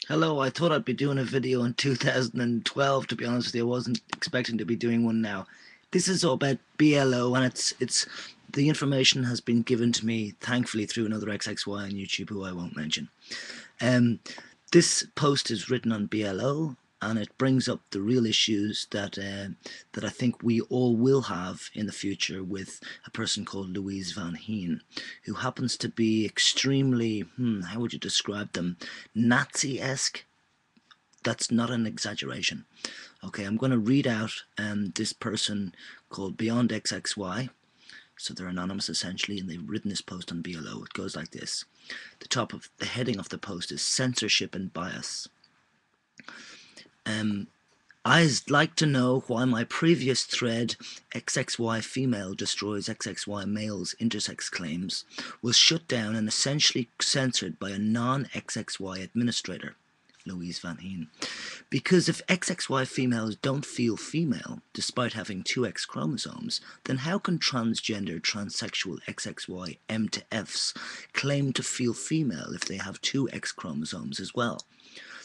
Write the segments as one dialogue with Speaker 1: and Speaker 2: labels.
Speaker 1: Hello, I thought I'd be doing a video in 2012, to be honest with you. I wasn't expecting to be doing one now. This is all about BLO, and it's the information has been given to me, thankfully, through another XXY on YouTube who I won't mention. Um, this post is written on BLO, and it brings up the real issues that I think we all will have in the future with a person called Louise Van Heen, who happens to be extremely, how would you describe them, Nazi-esque. That's not an exaggeration. Okay, I'm going to read out this person called Beyond XXY. So they're anonymous essentially, and they've written this post on BLO. It goes like this. The top of the heading of the post is censorship and bias. I'd like to know why my previous thread, XXY female destroys XXY male's intersex claims, was shut down and essentially censored by a non-XXY administrator, Louise Van Heen. Because if XXY females don't feel female, despite having two X chromosomes, then how can transgender, transsexual XXY M to Fs claim to feel female if they have two X chromosomes as well?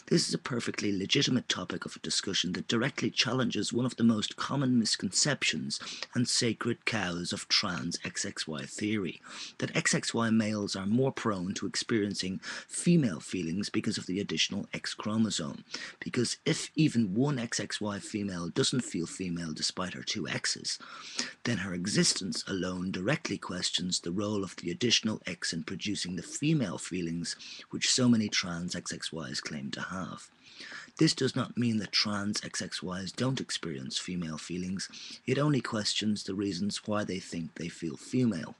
Speaker 1: This is a perfectly legitimate topic of a discussion that directly challenges one of the most common misconceptions and sacred cows of trans XXY theory, that XXY males are more prone to experiencing female feelings because of the additional X chromosome. Because if even one XXY female doesn't feel female despite her two X's, then her existence alone directly questions the role of the additional X in producing the female feelings which so many trans XXYs claim to have. This does not mean that trans XXYs don't experience female feelings, it only questions the reasons why they think they feel female.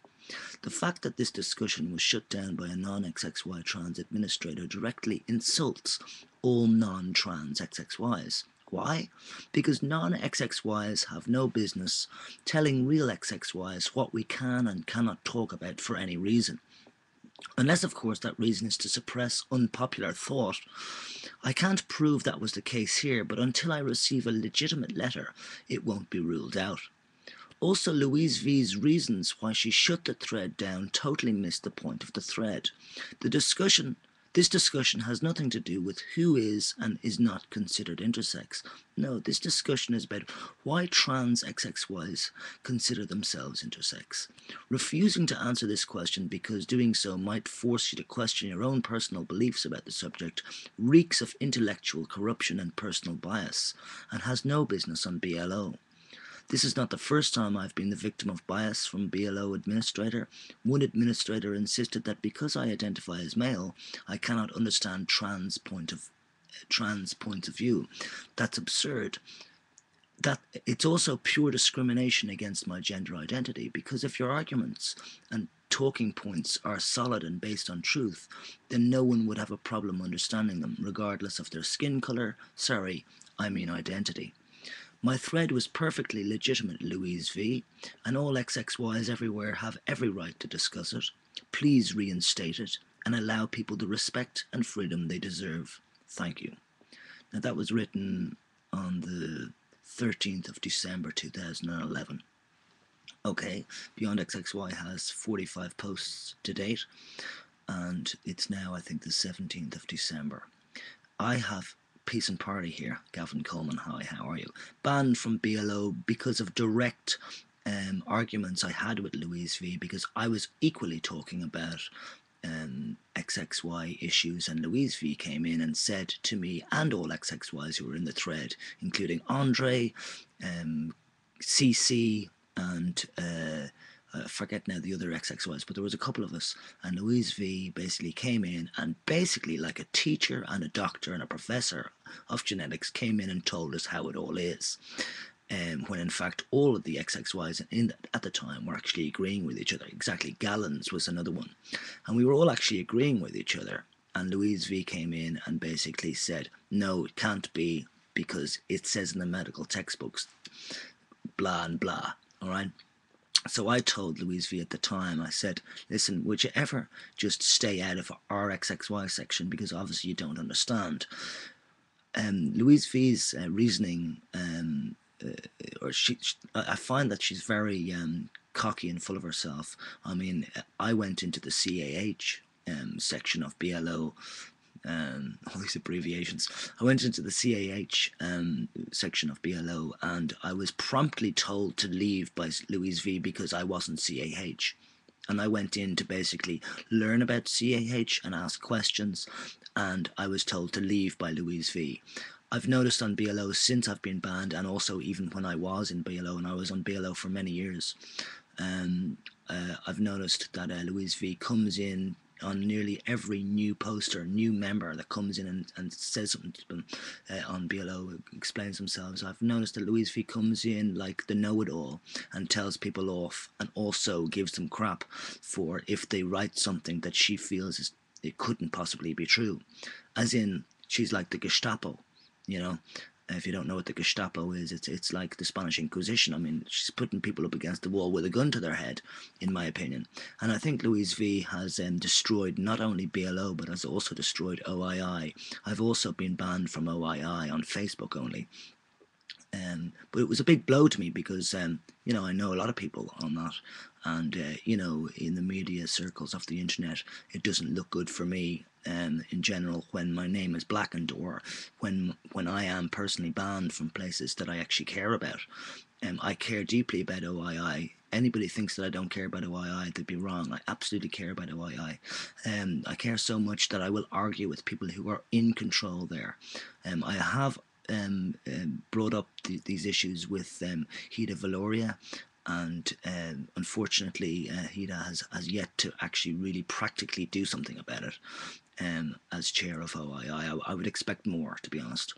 Speaker 1: The fact that this discussion was shut down by a non-XXY trans administrator directly insults all non-trans XXYs. Why? Because non-XXYs have no business telling real XXYs what we can and cannot talk about for any reason. Unless, of course, that reason is to suppress unpopular thought. I can't prove that was the case here, but until I receive a legitimate letter, it won't be ruled out. Also, Louise V's reasons why she shut the thread down totally missed the point of the thread. This discussion has nothing to do with who is and is not considered intersex. No, this discussion is about why trans XXYs consider themselves intersex. Refusing to answer this question because doing so might force you to question your own personal beliefs about the subject reeks of intellectual corruption and personal bias, and has no business on BLO. This is not the first time I've been the victim of bias from BLO administrator. One administrator insisted that because I identify as male, I cannot understand trans points of view. That's absurd. That it's also pure discrimination against my gender identity, because if your arguments and talking points are solid and based on truth, then no one would have a problem understanding them, regardless of their skin color, identity. My thread was perfectly legitimate, Louise V, and all XXYs everywhere have every right to discuss it. Please reinstate it and allow people the respect and freedom they deserve. Thank you. Now that was written on the 13th of December 2011. Okay, Beyond XXY has 45 posts to date, and it's now, I think, the 17th of December. I have Peace and Party here. Gavin Coleman, hi, how are you? Banned from BLO because of direct arguments I had with Louise V, because I was equally talking about XXY issues, and Louise V came in and said to me and all XXYs who were in the thread, including Andre, CC, and I forget now the other XXYs, but there was a couple of us, and Louise V basically came in and basically, like a teacher and a doctor and a professor of genetics, came in and told us how it all is. When in fact all of the XXYs at the time were actually agreeing with each other. Exactly, Gallons was another one. And we were all actually agreeing with each other. And Louise V came in and basically said, no, it can't be because it says in the medical textbooks, blah and blah, all right? So I told Louise V at the time, I said, listen, would you ever just stay out of our XXY section, because obviously you don't understand. Louise V's reasoning, I find that she's very cocky and full of herself. I mean, I went into the CAH section of BLO all these abbreviations. I went into the CAH section of BLO, and I was promptly told to leave by Louise V because I wasn't CAH. And I went in to basically learn about CAH and ask questions, and I was told to leave by Louise V. I've noticed on BLO since I've been banned, and also even when I was in BLO, and I was on BLO for many years, I've noticed that Louise V comes in on nearly every new poster, new member that comes in and says something to them on BLO, explains themselves. I've noticed that Louise V comes in like the know-it-all and tells people off, and also gives them crap for if they write something that she feels it couldn't possibly be true. As in, she's like the Gestapo, you know. If you don't know what the Gestapo is, it's like the Spanish Inquisition. I mean, she's putting people up against the wall with a gun to their head, in my opinion. And I think Louise V has destroyed not only BLO, but has also destroyed OII. I've also been banned from OII on Facebook only. But it was a big blow to me because, you know, I know a lot of people on that. And, you know, in the media circles of the internet, it doesn't look good for me in general when my name is blackened, or when I am personally banned from places that I actually care about. I care deeply about OII. Anybody thinks that I don't care about OII, they'd be wrong. I absolutely care about OII. I care so much that I will argue with people who are in control there. I have brought up these issues with Hida Valoria, and unfortunately Hida has yet to actually really practically do something about it. As chair of OII, I would expect more, to be honest.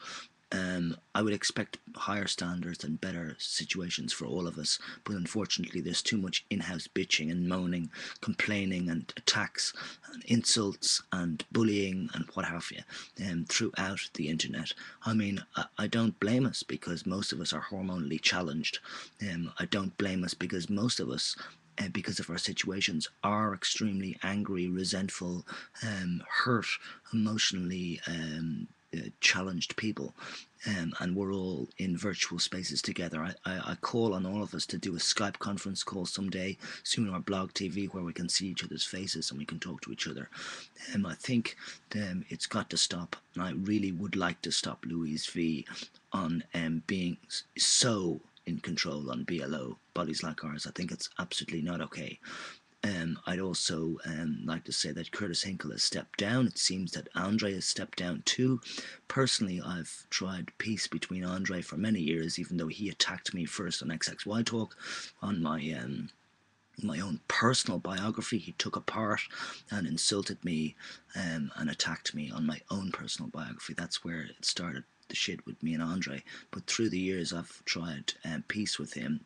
Speaker 1: I would expect higher standards and better situations for all of us, but unfortunately there's too much in-house bitching and moaning, complaining and attacks and insults and bullying and what have you throughout the internet. I mean, I don't blame us because most of us are hormonally challenged. I don't blame us because most of us because of our situations, are extremely angry, resentful, hurt, emotionally challenged people. And we're all in virtual spaces together. I call on all of us to do a Skype conference call someday, soon, or Blog TV, where we can see each other's faces and we can talk to each other. I think it's got to stop, and I really would like to stop Louise V on being so in control on BLO, bodies like ours. I think it's absolutely not okay. I'd also like to say that Curtis Hinkle has stepped down. It seems that Andre has stepped down too. Personally, I've tried peace between Andre for many years, even though he attacked me first on XXY Talk on my own personal biography. He took apart and insulted me and attacked me on my own personal biography. That's where it started, the shit with me and Andre. But through the years, I've tried peace with him,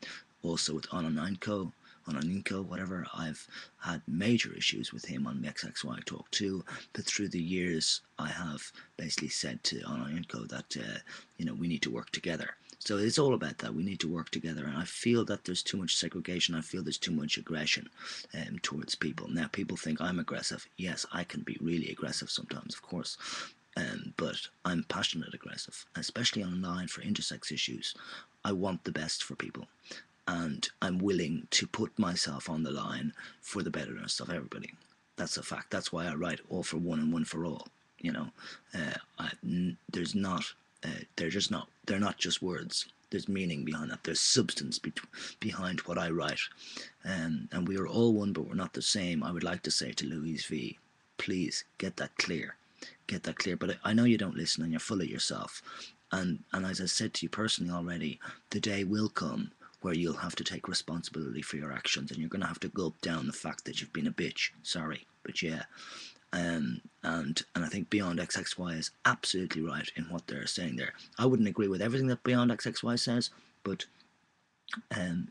Speaker 1: also with Ononenko, whatever. I've had major issues with him on XXY Talk too, but through the years I have basically said to Ononenko that you know, we need to work together. So it's all about that. We need to work together, and I feel that there's too much segregation. I feel there's too much aggression towards people. Now, people think I'm aggressive. Yes, I can be really aggressive sometimes, of course, but I'm passionate aggressive, especially online for intersex issues. I want the best for people, and I'm willing to put myself on the line for the betterness of everybody. That's a fact. That's why I write all for one and one for all. You know, there's not. They're not just words. There's meaning behind that. There's substance behind what I write. And we are all one, but we're not the same. I would like to say to Louise V, please get that clear. Get that clear. But I know you don't listen, and you're full of yourself. And as I said to you personally already, the day will come where you'll have to take responsibility for your actions, and you're going to have to gulp down the fact that you've been a bitch. Sorry, but yeah. And I think Beyond XXY is absolutely right in what they're saying there. I wouldn't agree with everything that Beyond XXY says, but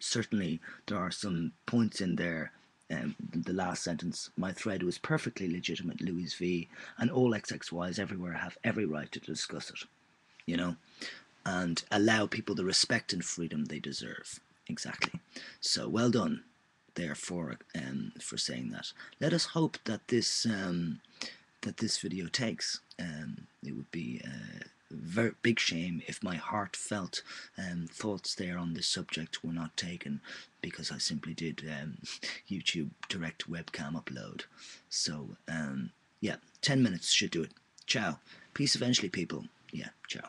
Speaker 1: certainly there are some points in there. The last sentence, my thread was perfectly legitimate, Louise V, and all XXYs everywhere have every right to discuss it, you know, and allow people the respect and freedom they deserve. Exactly. So well done there for saying that. Let us hope that this video takes. It would be a very big shame if my heartfelt thoughts there on this subject were not taken, because I simply did YouTube direct webcam upload. So yeah, 10 minutes should do it. Ciao. Peace eventually, people. Yeah, ciao.